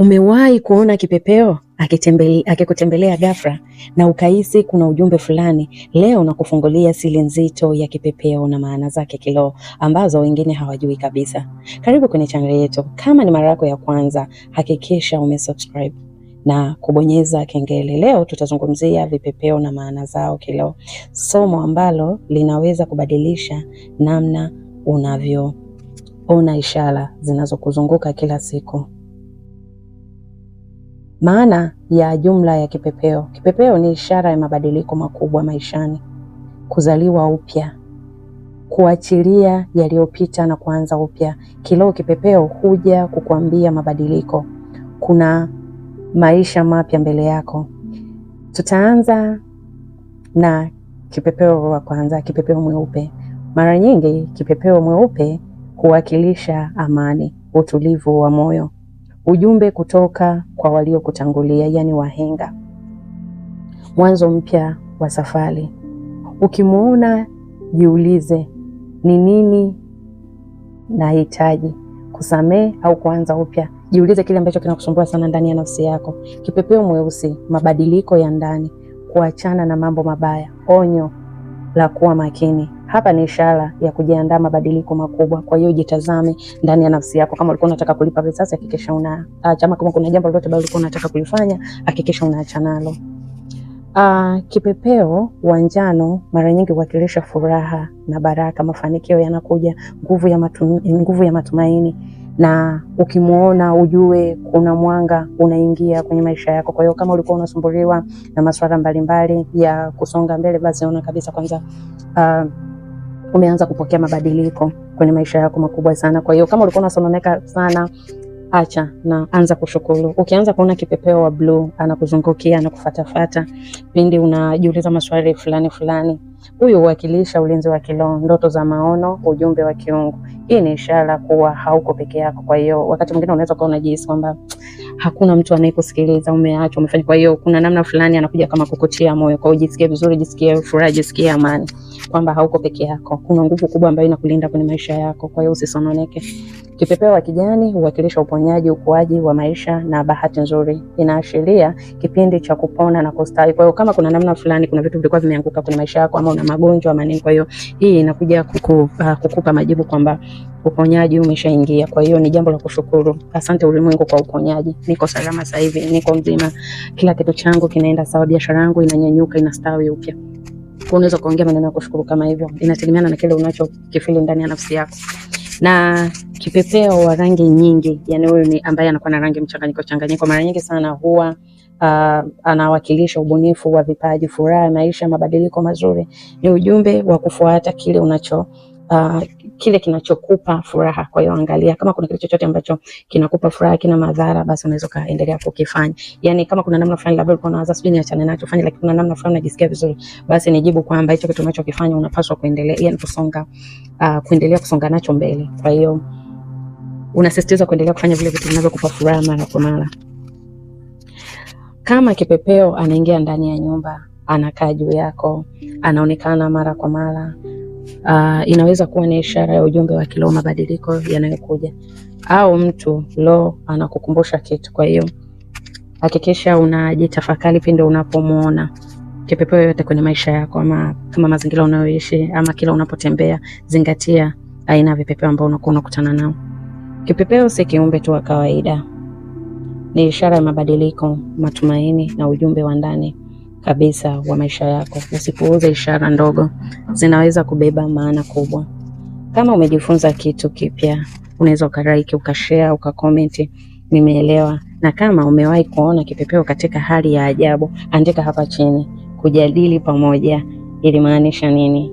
Umewahi kuona kipepeo akikutembelea ghafla na ukahisi kuna ujumbe fulani? Leo nakufungulia siri nzito ya kipepeo na maana zake kiroho ambazo wengine hawajui kabisa. Karibu kwenye channel yetu. Kama ni mara yako ya kwanza, hakikisha umesubscribe na kubonyeza kengele. Leo tutazungumzia vipepeo na maana zao kiroho, somo ambalo linaweza kubadilisha namna unavyoona ishara zinazokuzunguka kila siku. Maana ya jumla ya kipepeo. Kipepeo ni ishara ya mabadiliko makubwa maishani, kuzaliwa upya, kuachilia yaliyopita na kuanza upya. Kiroho, kipepeo huja kukuambia mabadiliko, kuna maisha mapya mbele yako. Tutaanza na kipepeo wa kwanza, kipepeo mweupe. Mara nyingi kipepeo mweupe huwakilisha amani, utulivu wa moyo, ujumbe kutoka kwa waliokutangulia, yani wahenga, mwanzo mpya wa safari. Ukimuona jiulize, ni nini nahitaji kusamehe au kuanza upya? Jiulize kile ambacho kinakusumbua sana ndani ya nafsi yako. Kipepeo mweusi, mabadiliko ya ndani, kuachana na mambo mabaya, onyo la kuwa makini. Hapa ni ishara ya kujiandaa mabadiliko makubwa. Kwa hiyo jitazame ndani ya nafsi yako. Kama ulikuwa unataka kulipa visasi, hakikisha unaacha. Kama kuna jambo lolote bado ulikuwa unataka kulifanya, hakikisha unaacha nalo. Kipepeo wa njano mara nyingi huwakilisha furaha na baraka, mafanikio yanakuja, nguvu ya matumaini, na ukimuona ujue kuna mwanga unaingia kwenye maisha yako. Kwa hiyo kama ulikuwa unasumbuliwa na masuala mbalimbali ya kusonga mbele, basi ona kabisa kwanza umeanza kupokea mabadiliko kwenye maisha yako makubwa sana. Kwa hiyo kama ulikuwa unasononeka sana, acha na anza kushukuru. Ukianza kuona kipepeo wa blue anakuzungukia, anakufatafata pindi unajiuliza maswali fulani, huyu huwakilisha ulinzi wa kiroho, ndoto za maono, ujumbe wa kiungu. Hii ni ishara kuwa hauko peke yako. Kwa hiyo wakati mwingine unaweza kuwa unajihisi kwamba hakuna mtu anayekusikiliza, umeachwa, umefanya. Kwa hiyo kuna namna fulani anakuja kama kukutia moyo. Kwa hiyo jisikie vizuri, jisikie furaha, jisikie amani kwamba hauko peke yako. Kuna nguvu kubwa ambayo inakulinda kwenye maisha yako. Kwa hiyo usisononeke. Kipepeo wa kijani huwakilisha uponyaji, ukuaji wa maisha na bahati nzuri. Inaashiria kipindi cha kupona na kustawi. Kwa hiyo kama kuna namna fulani, kuna vitu vilikuwa vimeanguka kwenye maisha yako, ama una magonjwa ama nini, kwa hiyo hii inakuja kukupa majibu kwamba uponyaji umeshaingia. Kwa hiyo ni jambo la kushukuru. Asante ulimwengu kwa uponyaji. Niko salama sasa hivi, niko mzima, kila kitu changu kinaenda sawa, biashara yangu inanyanyuka, inastawi upya. Kwa unaweza kuongea maneno ya kushukuru kama hivyo, inategemeana na kile unachokifili ndani ya nafsi yako. Na kipepeo wa rangi nyingi, yani huyu ni ambaye anakuwa na rangi mchanganyiko, mara nyingi sana huwa anawakilisha ubunifu wa vipaji, furaha, maisha, mabadiliko mazuri. Ni ujumbe wa kufuata kile kinachokupa furaha. Kwa hiyo angalia kama kuna kitu chochote ambacho kinakupa furaha, kina madhara, basi unaweza kaendelea kukifanya. Yani kama kuna namna fulani labda ulikuwa unaanza sijui niachane nacho, fanya, lakini kuna namna fulani unajisikia vizuri, basi nijibu kwamba hicho kitu unachokifanya unapaswa kuendelea, yani kuendelea kusonga nacho mbele. Kwa hiyo unasisitiza kuendelea kufanya vile vitu vinavyokupa furaha mara kwa mara. Kama kipepeo anaingia ndani ya nyumba, anakaa juu yako, anaonekana mara kwa mara, inaweza kuwa ni ishara ya ujumbe wa kiroho, mabadiliko yanayokuja, au mtu anakukumbusha kitu. Kwa hiyo hakikisha unajitafakari pindi unapomuona kipepeo yote kwenye maisha yako, ama kama mazingira unayoishi, ama kila unapotembea, zingatia aina ya vipepeo ambao unakuwa unakutana nao. Kipepeo si kiumbe tu wa kawaida, ni ishara ya mabadiliko, matumaini na ujumbe wa ndani kabisa wa maisha yako. Usipuuze ishara ndogo, zinaweza kubeba maana kubwa. Kama umejifunza kitu kipya, unaweza ukalike, ukashare, ukacomment nimeelewa. Na kama umewahi kuona kipepeo katika hali ya ajabu, andika hapa chini, kujadili pamoja ilimaanisha nini.